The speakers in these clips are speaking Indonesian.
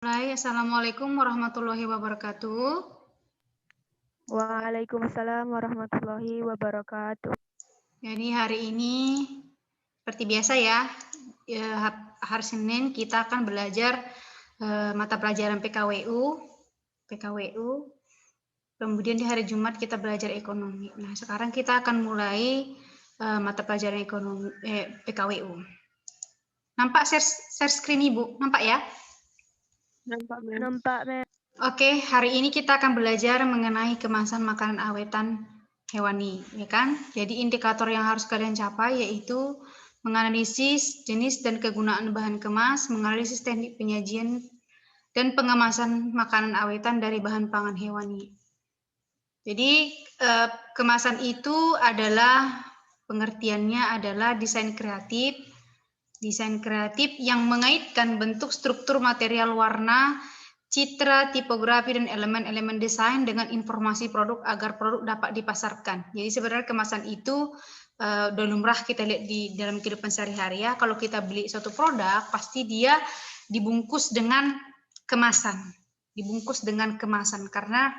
Hai, Assalamualaikum warahmatullahi wabarakatuh. Waalaikumsalam warahmatullahi wabarakatuh. Jadi hari ini seperti biasa ya, hari Senin kita akan belajar mata pelajaran PKWU. Kemudian di hari Jumat kita belajar ekonomi. Nah, sekarang kita akan mulai mata pelajaran ekonomi PKWU. Nampak share screen Ibu? Nampak ya? Nampak, Mem. Oke, hari ini kita akan belajar mengenai kemasan makanan awetan hewani, ya kan? Jadi indikator yang harus kalian capai yaitu menganalisis jenis dan kegunaan bahan kemas, menganalisis teknik penyajian dan pengemasan makanan awetan dari bahan pangan hewani. Jadi kemasan itu adalah pengertiannya adalah desain kreatif yang mengaitkan bentuk, struktur, material, warna, citra, tipografi, dan elemen-elemen desain dengan informasi produk agar produk dapat dipasarkan. Jadi sebenarnya kemasan itu udah lumrah kita lihat di dalam kehidupan sehari-hari ya. Kalau kita beli suatu produk, pasti dia dibungkus dengan kemasan. Karena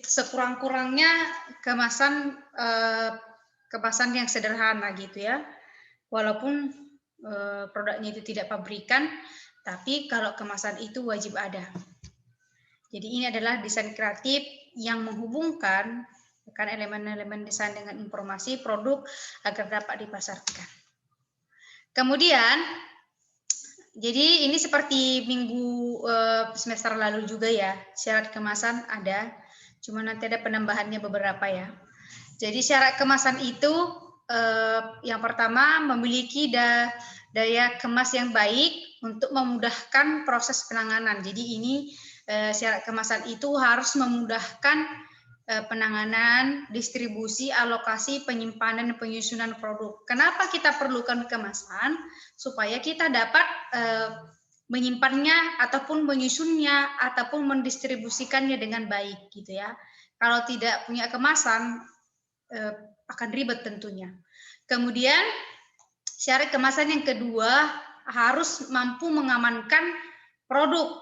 sekurang-kurangnya kemasan yang sederhana gitu ya. Walaupun produknya itu tidak pabrikan, tapi kalau kemasan itu wajib ada. Jadi ini adalah desain kreatif yang menghubungkan elemen-elemen desain dengan informasi produk agar dapat dipasarkan. Kemudian, jadi ini seperti minggu semester lalu juga ya, syarat kemasan ada, cuma nanti ada penambahannya beberapa ya. Jadi syarat kemasan itu yang pertama memiliki daya kemas yang baik untuk memudahkan proses penanganan. Jadi ini syarat kemasan itu harus memudahkan penanganan, distribusi, alokasi, penyimpanan, dan penyusunan produk. Kenapa kita perlukan kemasan? Supaya kita dapat menyimpannya ataupun menyusunnya ataupun mendistribusikannya dengan baik gitu ya. Kalau tidak punya kemasan akan ribet tentunya. Kemudian syarat kemasan yang kedua harus mampu mengamankan produk.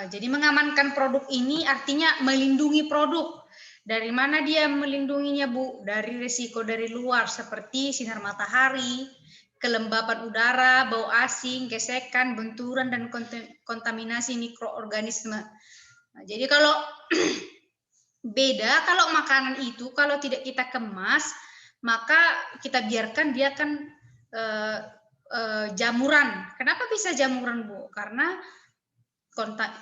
Jadi mengamankan produk ini artinya melindungi produk. Dari mana dia melindunginya, Bu? Dari risiko dari luar seperti sinar matahari, kelembapan udara, bau asing, gesekan, benturan, dan kontaminasi mikroorganisme. Nah, jadi kalau beda kalau makanan itu kalau tidak kita kemas, maka kita biarkan dia akan jamuran. Kenapa bisa jamuran, Bu? Karena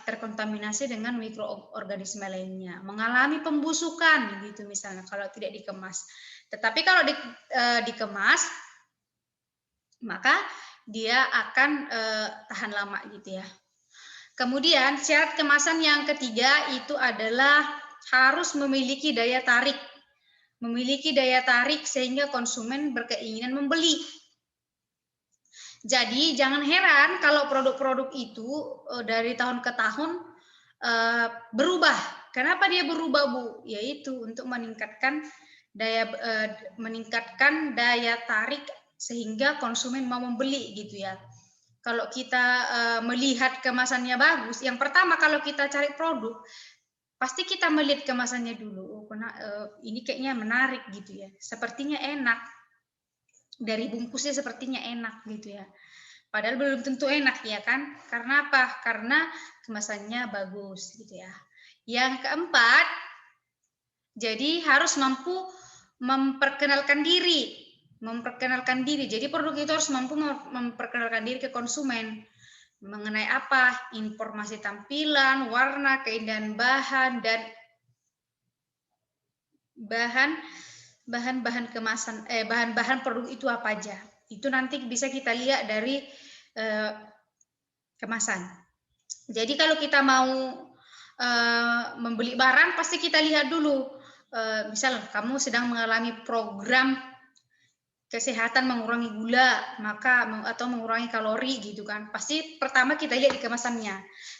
terkontaminasi dengan mikroorganisme lainnya, mengalami pembusukan gitu misalnya kalau tidak dikemas. Tetapi kalau dikemas, maka dia akan tahan lama gitu ya. Kemudian syarat kemasan yang ketiga itu adalah harus memiliki daya tarik. Memiliki daya tarik sehingga konsumen berkeinginan membeli. Jadi jangan heran kalau produk-produk itu dari tahun ke tahun berubah. Kenapa dia berubah, Bu? Yaitu untuk meningkatkan daya tarik sehingga konsumen mau membeli gitu ya. Kalau kita melihat kemasannya bagus, yang pertama kalau kita cari produk, pasti kita melihat kemasannya dulu. Ini kayaknya menarik gitu ya. Sepertinya enak. Dari bungkusnya sepertinya enak gitu ya. Padahal belum tentu enak ya kan? Karena apa? Karena kemasannya bagus gitu ya. Yang keempat, jadi harus mampu memperkenalkan diri. Jadi produk itu harus mampu memperkenalkan diri ke konsumen. Mengenai apa? Informasi tampilan, warna, keindahan bahan, dan bahan-bahan kemasan, bahan-bahan produk itu apa aja. Itu nanti bisa kita lihat dari kemasan. Jadi kalau kita mau membeli barang, pasti kita lihat dulu. Misal kamu sedang mengalami program kesehatan mengurangi gula, atau mengurangi kalori gitu kan. Pasti pertama kita lihat di kemasannya.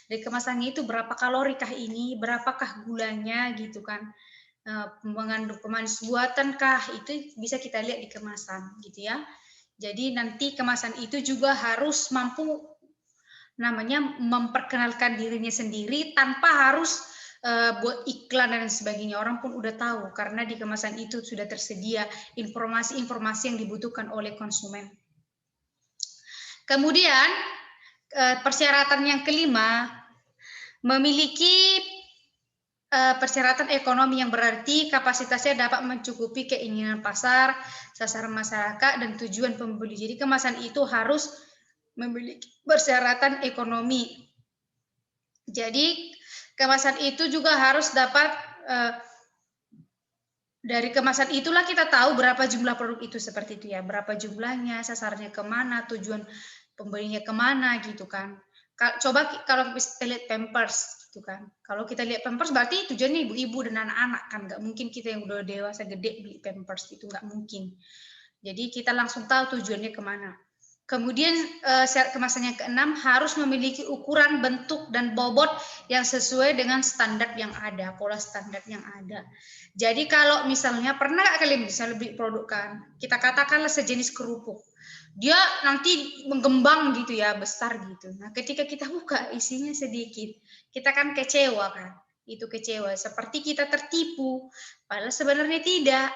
Di kemasannya itu berapa kalorikah ini, berapakah gulanya gitu kan. Mengandung pemanis buatan kah, itu bisa kita lihat di kemasan gitu ya. Jadi nanti kemasan itu juga harus mampu memperkenalkan dirinya sendiri tanpa harus buat iklan dan sebagainya. Orang pun udah tahu karena di kemasan itu sudah tersedia informasi-informasi yang dibutuhkan oleh konsumen. Kemudian persyaratan yang kelima, memiliki persyaratan ekonomi yang berarti kapasitasnya dapat mencukupi keinginan pasar, sasaran masyarakat, dan tujuan pembeli. Jadi kemasan itu harus memiliki persyaratan ekonomi. Jadi kemasan itu juga harus dapat, dari kemasan itulah kita tahu berapa jumlah produk itu, seperti itu ya, berapa jumlahnya, sasarannya kemana, tujuan pembelinya kemana gitu kan. Coba kalau kita lihat Pampers gitu kan, kalau kita lihat Pampers berarti tujuannya ibu-ibu dan anak-anak kan, nggak mungkin kita yang udah dewasa gede beli Pampers, itu nggak mungkin. Jadi kita langsung tahu tujuannya kemana. Kemudian syarat kemasan yang keenam, harus memiliki ukuran, bentuk, dan bobot yang sesuai dengan standar yang ada, pola standar yang ada. Jadi kalau misalnya, pernah nggak kalian misalnya beli produk kan, kita katakanlah sejenis kerupuk, dia nanti menggembang gitu ya, besar gitu. Nah ketika kita buka isinya sedikit, kita kan kecewa kan, itu kecewa, seperti kita tertipu, padahal sebenarnya tidak,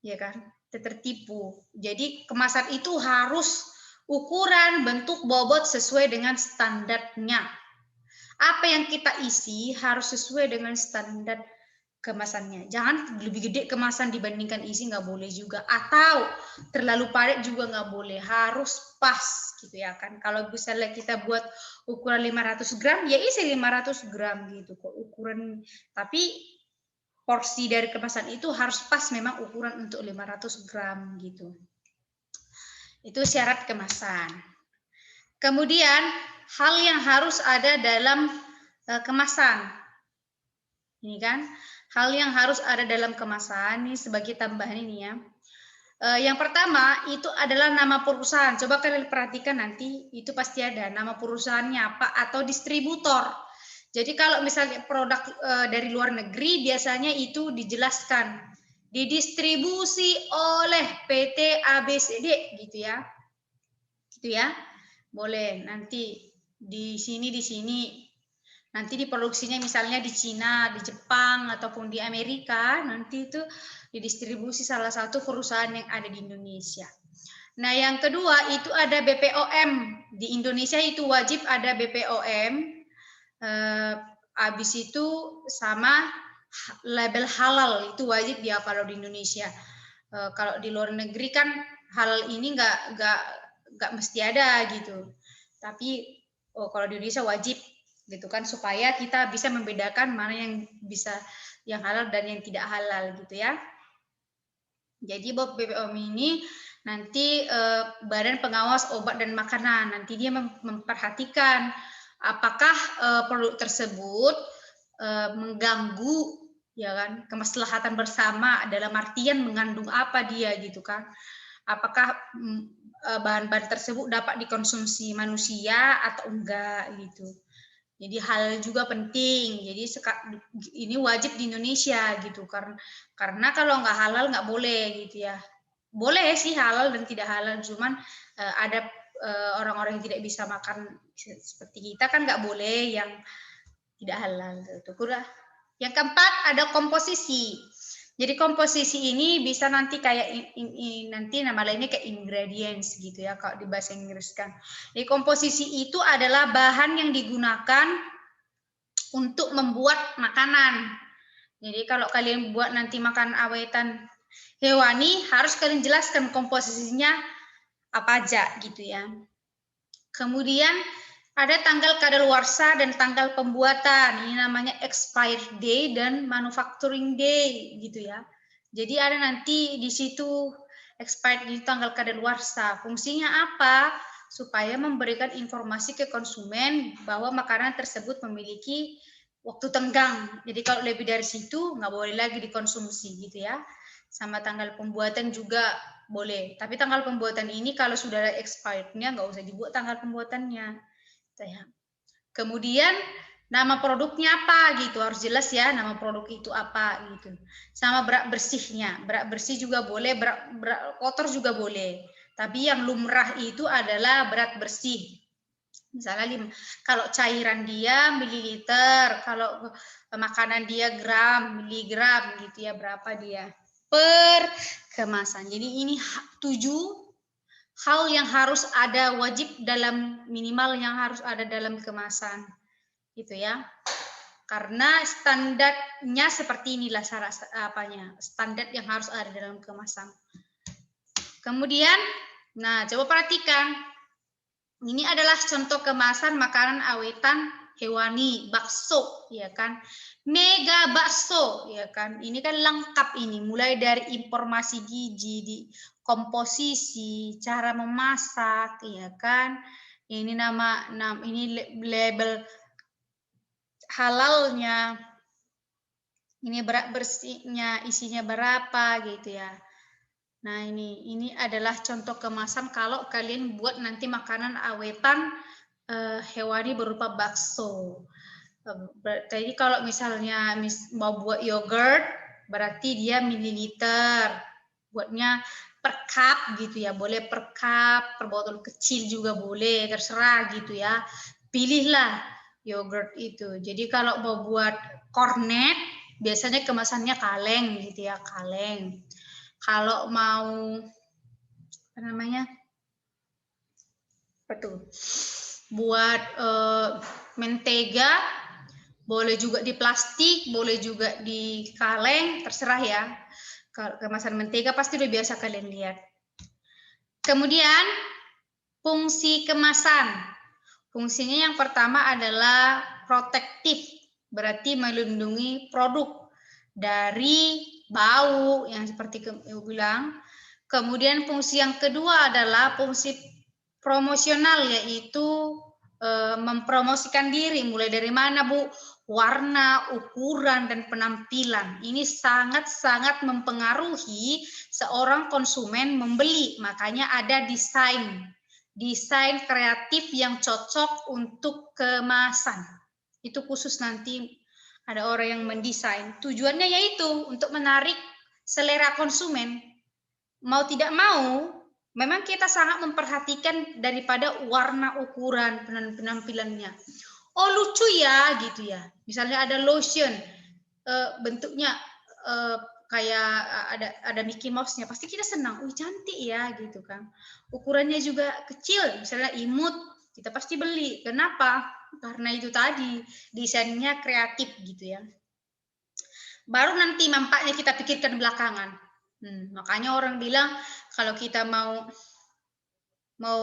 ya kan, tertipu. Jadi kemasan itu harus ukuran, bentuk, bobot sesuai dengan standarnya. Apa yang kita isi harus sesuai dengan standar kemasannya. Jangan lebih gede kemasan dibandingkan isi, nggak boleh juga. Atau terlalu padat juga nggak boleh. Harus pas gitu ya kan. Kalau misalnya kita buat ukuran 500 gram, ya isi 500 gram gitu kok ukuran. Tapi porsi dari kemasan itu harus pas memang ukuran untuk 500 gram gitu. Itu syarat kemasan. Kemudian hal yang harus ada dalam kemasan. Ini kan, hal yang harus ada dalam kemasan ini sebagai tambahan ini ya. Yang pertama itu adalah nama perusahaan. Coba kalian perhatikan nanti itu pasti ada nama perusahaannya apa atau distributor. Jadi kalau misalnya produk dari luar negeri biasanya itu dijelaskan didistribusi oleh PT ABCD gitu ya. Gitu ya. Boleh nanti di sini nanti diproduksinya misalnya di Cina, di Jepang ataupun di Amerika, nanti itu didistribusi salah satu perusahaan yang ada di Indonesia. Nah, yang kedua itu ada BPOM. Di Indonesia itu wajib ada BPOM. Habis itu sama label halal itu wajib dia kalau di Indonesia. Kalau di luar negeri kan halal ini nggak mesti ada gitu. Tapi kalau di Indonesia wajib gitu kan, supaya kita bisa membedakan mana yang bisa yang halal dan yang tidak halal gitu ya. Jadi BPOM ini nanti Badan Pengawas Obat dan Makanan, nanti dia memperhatikan apakah produk tersebut mengganggu ya kan kemaslahatan bersama, dalam artian mengandung apa dia gitu kan. Apakah bahan-bahan tersebut dapat dikonsumsi manusia atau enggak gitu. Jadi hal juga penting. Jadi ini wajib di Indonesia gitu, karena kalau nggak halal nggak boleh gitu ya. Boleh sih halal dan tidak halal, cuman ada orang-orang yang tidak bisa makan seperti kita kan nggak boleh yang tidak halal gitu. Yang keempat ada komposisi. Jadi komposisi ini bisa nanti kayak nanti nama lainnya kayak ingredients gitu ya kalau di bahasa Inggris kan. Jadi komposisi itu adalah bahan yang digunakan untuk membuat makanan. Jadi kalau kalian buat nanti makan awetan hewani harus kalian jelaskan komposisinya apa aja gitu ya. Kemudian ada tanggal kadaluarsa dan tanggal pembuatan. Ini namanya expired day dan manufacturing day gitu ya. Jadi ada nanti di situ expired di tanggal kadaluarsa. Fungsinya apa? Supaya memberikan informasi ke konsumen bahwa makanan tersebut memiliki waktu tenggang. Jadi kalau lebih dari situ nggak boleh lagi dikonsumsi gitu ya. Sama tanggal pembuatan juga boleh. Tapi tanggal pembuatan ini kalau sudah ada expired-nya nggak usah dibuat tanggal pembuatannya. Kemudian nama produknya apa gitu, harus jelas ya nama produk itu apa gitu. Sama berat bersihnya, berat bersih juga boleh, berat kotor juga boleh. Tapi yang lumrah itu adalah berat bersih. Misalnya kalau cairan dia mililiter, kalau makanan dia gram, miligram gitu ya, berapa dia per kemasan. Jadi ini 7 hal yang harus ada, wajib dalam, minimal yang harus ada dalam kemasan. Gitu ya. Karena standarnya seperti inilah standar yang harus ada dalam kemasan. Kemudian, nah coba perhatikan. Ini adalah contoh kemasan makanan awetan hewani, bakso, ya kan? Mega bakso, ya kan? Ini kan lengkap ini, mulai dari informasi gizi, di komposisi, cara memasak, ya kan? Ini ini label halalnya, ini berat bersihnya, isinya berapa, gitu ya. Nah, ini adalah contoh kemasan kalau kalian buat nanti makanan awetan hewani berupa bakso. Jadi kalau misalnya mau buat yogurt, berarti dia mililiter. Buatnya per cup gitu ya, boleh per cup, per botol kecil juga boleh, terserah gitu ya. Pilihlah yogurt itu. Jadi kalau mau buat kornet, biasanya kemasannya kaleng gitu ya, kaleng. Kalau mau apa namanya, buat mentega, boleh juga di plastik, boleh juga di kaleng, terserah ya. Kalau kemasan mentega pasti udah biasa kalian lihat. Kemudian fungsi kemasan. Fungsinya yang pertama adalah protektif, berarti melindungi produk dari bau yang seperti Ibu bilang. Kemudian fungsi yang kedua adalah fungsi promosional, yaitu mempromosikan diri. Mulai dari mana, Bu? Warna, ukuran, dan penampilan. Ini sangat-sangat mempengaruhi seorang konsumen membeli. Makanya ada desain kreatif yang cocok untuk kemasan. Itu khusus nanti ada orang yang mendesain. Tujuannya yaitu untuk menarik selera konsumen. Mau tidak mau, memang kita sangat memperhatikan daripada warna, ukuran, penampilannya. Oh lucu ya, gitu ya. Misalnya ada lotion, bentuknya kayak ada Mickey Mouse-nya, pasti kita senang. Cantik ya, gitu kan. Ukurannya juga kecil, misalnya imut, kita pasti beli. Kenapa? Karena itu tadi, desainnya kreatif gitu ya. Baru nanti manfaatnya kita pikirkan belakangan. Makanya orang bilang kalau kita mau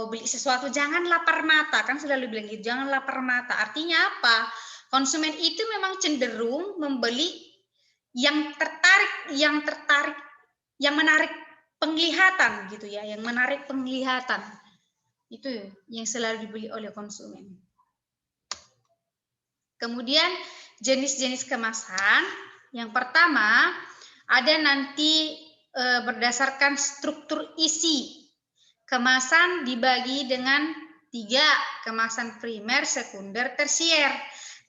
beli sesuatu jangan lapar mata, kan selalu bilang gitu, jangan lapar mata. Artinya apa? Konsumen itu memang cenderung membeli yang menarik penglihatan gitu ya, yang menarik penglihatan. Itu yang selalu dibeli oleh konsumen. Kemudian jenis-jenis kemasan, yang pertama ada nanti berdasarkan struktur isi. Kemasan dibagi dengan 3, kemasan primer, sekunder, tersier.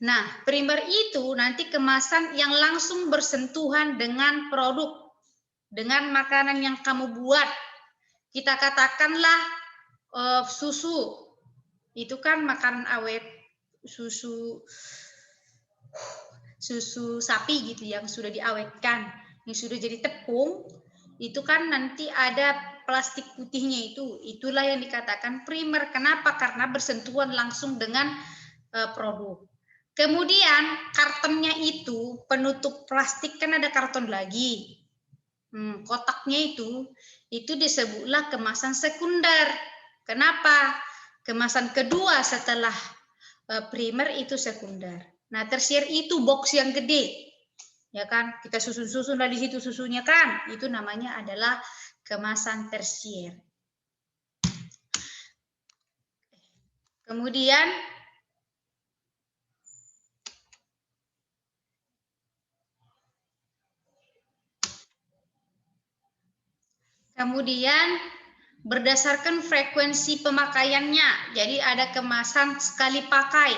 Nah, primer itu nanti kemasan yang langsung bersentuhan dengan produk, dengan makanan yang kamu buat. Kita katakanlah susu, itu kan makanan awet, susu sapi gitu yang sudah diawetkan, yang sudah jadi tepung, itu kan nanti ada plastik putihnya itulah yang dikatakan primer. Kenapa? Karena bersentuhan langsung dengan produk. Kemudian kartonnya itu, penutup plastik kan ada karton lagi. Kotaknya itu disebutlah kemasan sekunder. Kenapa? Kemasan kedua setelah primer itu sekunder. Nah, tersier itu box yang gede. Ya kan? Kita susun-susun dari situ susunya kan. Itu namanya adalah kemasan tersier. Kemudian berdasarkan frekuensi pemakaiannya. Jadi ada kemasan sekali pakai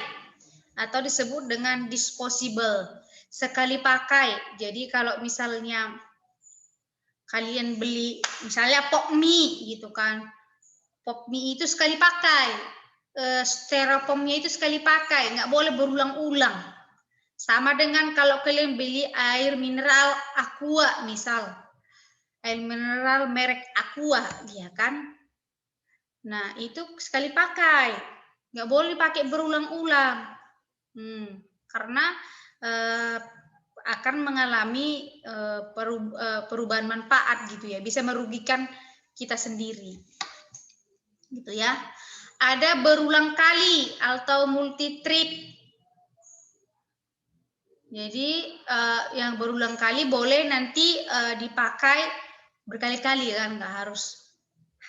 atau disebut dengan disposable. Sekali pakai. Jadi kalau misalnya kalian beli misalnya pop mie gitu kan. Pop mie itu sekali pakai. styrofoamnya itu sekali pakai, nggak boleh berulang-ulang. Sama dengan kalau kalian beli air mineral Aqua misal, air mineral merek Aqua, ya kan? Nah itu sekali pakai, nggak boleh pakai berulang-ulang, karena akan mengalami perubahan manfaat gitu ya, bisa merugikan kita sendiri, gitu ya. Ada berulang kali atau multi trip. Jadi yang berulang kali boleh nanti dipakai berkali-kali kan, nggak harus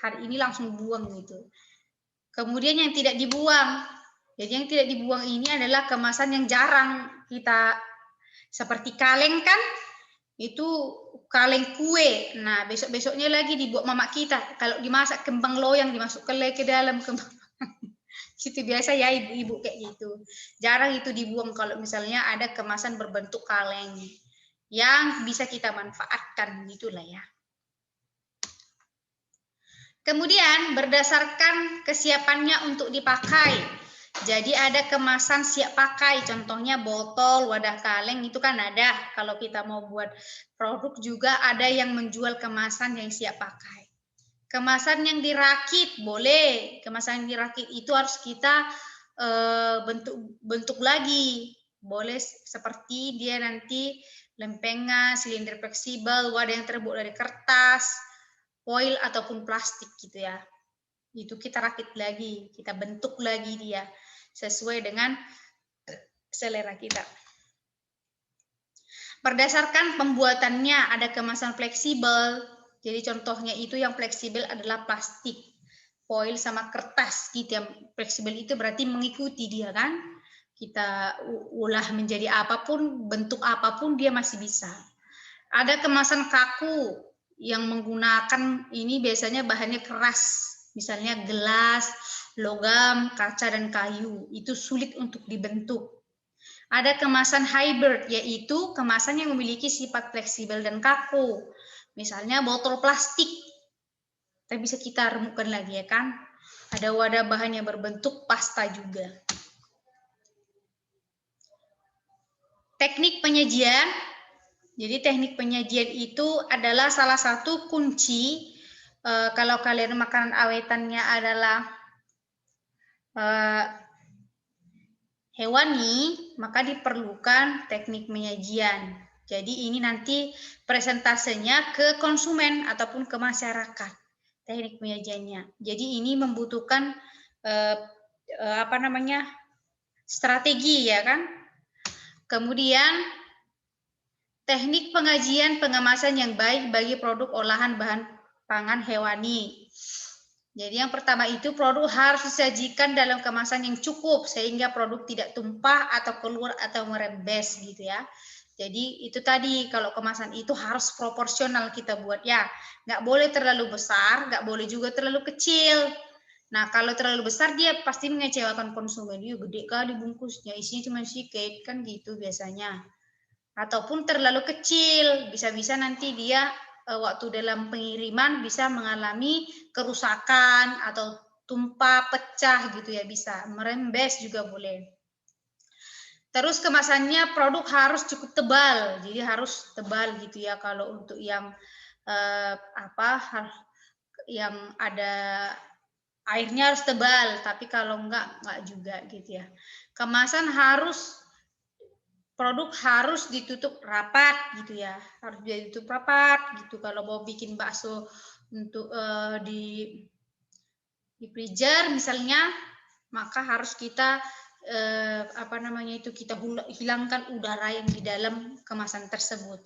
hari ini langsung buang gitu. Kemudian yang tidak dibuang. Jadi yang tidak dibuang ini adalah kemasan yang jarang kita, seperti kaleng kan, itu kaleng kue. Nah besok-besoknya lagi dibuat mama kita. Kalau dimasak kembang loyang dimasukkan lagi ke dalam kembang. Itu biasa ya ibu-ibu kayak gitu. Jarang itu dibuang kalau misalnya ada kemasan berbentuk kaleng yang bisa kita manfaatkan, gitulah ya. Kemudian berdasarkan kesiapannya untuk dipakai. Jadi ada kemasan siap pakai, contohnya botol, wadah kaleng itu kan ada. Kalau kita mau buat produk juga ada yang menjual kemasan yang siap pakai. Kemasan yang dirakit boleh, kemasan yang dirakit itu harus kita bentuk lagi, boleh seperti dia nanti lempengan, silinder fleksibel, wadah yang terbuat dari kertas, foil ataupun plastik gitu ya. Itu kita rakit lagi, kita bentuk lagi dia sesuai dengan selera kita. Berdasarkan pembuatannya ada kemasan fleksibel. Jadi contohnya itu yang fleksibel adalah plastik, foil sama kertas gitu. Yang fleksibel itu berarti mengikuti dia kan. Kita ulah menjadi apapun, bentuk apapun dia masih bisa. Ada kemasan kaku yang menggunakan ini biasanya bahannya keras. Misalnya gelas, logam, kaca dan kayu. Itu sulit untuk dibentuk. Ada kemasan hybrid, yaitu kemasan yang memiliki sifat fleksibel dan kaku. Misalnya botol plastik, tapi bisa kita remukkan lagi ya kan. Ada wadah bahan yang berbentuk pasta juga. Teknik penyajian. Jadi teknik penyajian itu adalah salah satu kunci. Kalau kalian makanan awetannya adalah hewani, maka diperlukan teknik penyajian. Jadi ini nanti presentasenya ke konsumen ataupun ke masyarakat, teknik penyajiannya. Jadi ini membutuhkan strategi ya kan. Kemudian teknik pengajian pengemasan yang baik bagi produk olahan bahan pangan hewani. Jadi yang pertama itu produk harus disajikan dalam kemasan yang cukup sehingga produk tidak tumpah atau keluar atau merembes gitu ya. Jadi itu tadi kalau kemasan itu harus proporsional kita buat ya. Nggak boleh terlalu besar, nggak boleh juga terlalu kecil. Nah kalau terlalu besar dia pasti mengecewakan konsumen. Dia gede kali bungkusnya, isinya cuma sedikit kan gitu biasanya. Ataupun terlalu kecil, bisa-bisa nanti dia waktu dalam pengiriman bisa mengalami kerusakan atau tumpah, pecah gitu ya, bisa merembes juga boleh. Terus kemasannya produk harus cukup tebal, jadi harus tebal gitu ya. Kalau untuk yang yang ada airnya harus tebal, tapi kalau enggak juga gitu ya. Kemasan produk harus ditutup rapat gitu ya, harus ditutup rapat gitu. Kalau mau bikin bakso untuk di freezer misalnya, maka harus kita kita hilangkan udara yang di dalam kemasan tersebut,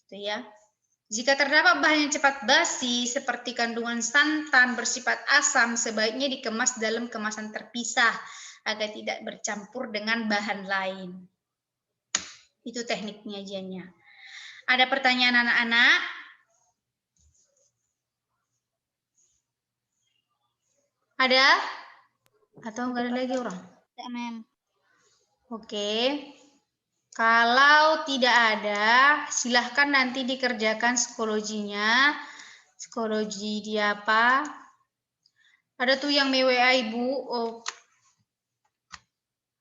gitu ya. Jika terdapat bahan yang cepat basi seperti kandungan santan bersifat asam, sebaiknya dikemas dalam kemasan terpisah agar tidak bercampur dengan bahan lain. Itu teknik penyajiannya. Ada pertanyaan anak-anak? Ada? Atau enggak ada lagi orang? Ya, Mem. Oke. Kalau tidak ada, silahkan nanti dikerjakan psikologinya. Psikologi dia apa? Ada tuh yang WA Ibu. Oh,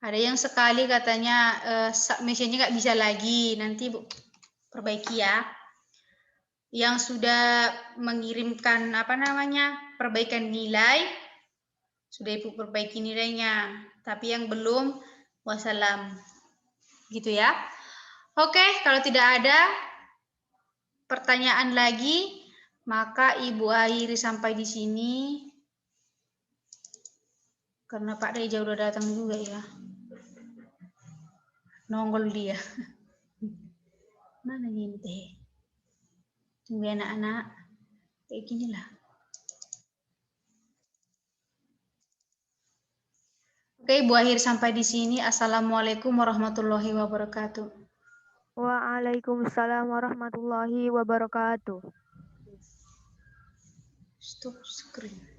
Ada yang sekali katanya submission-nya nggak bisa lagi, nanti Bu perbaiki ya. Yang sudah mengirimkan perbaikan nilai, sudah Ibu perbaiki nilainya. Tapi yang belum, wassalam. Gitu ya. Oke, kalau tidak ada pertanyaan lagi, maka Ibu akhiri sampai di sini. Karena Pak Reja udah datang juga ya. Nongol dia. Mana ini teh? Tunggu anak-anak. Kayak gini lah. Oke, Ibu akhir sampai di sini. Assalamualaikum warahmatullahi wabarakatuh. Waalaikumsalam warahmatullahi wabarakatuh. Stop screen.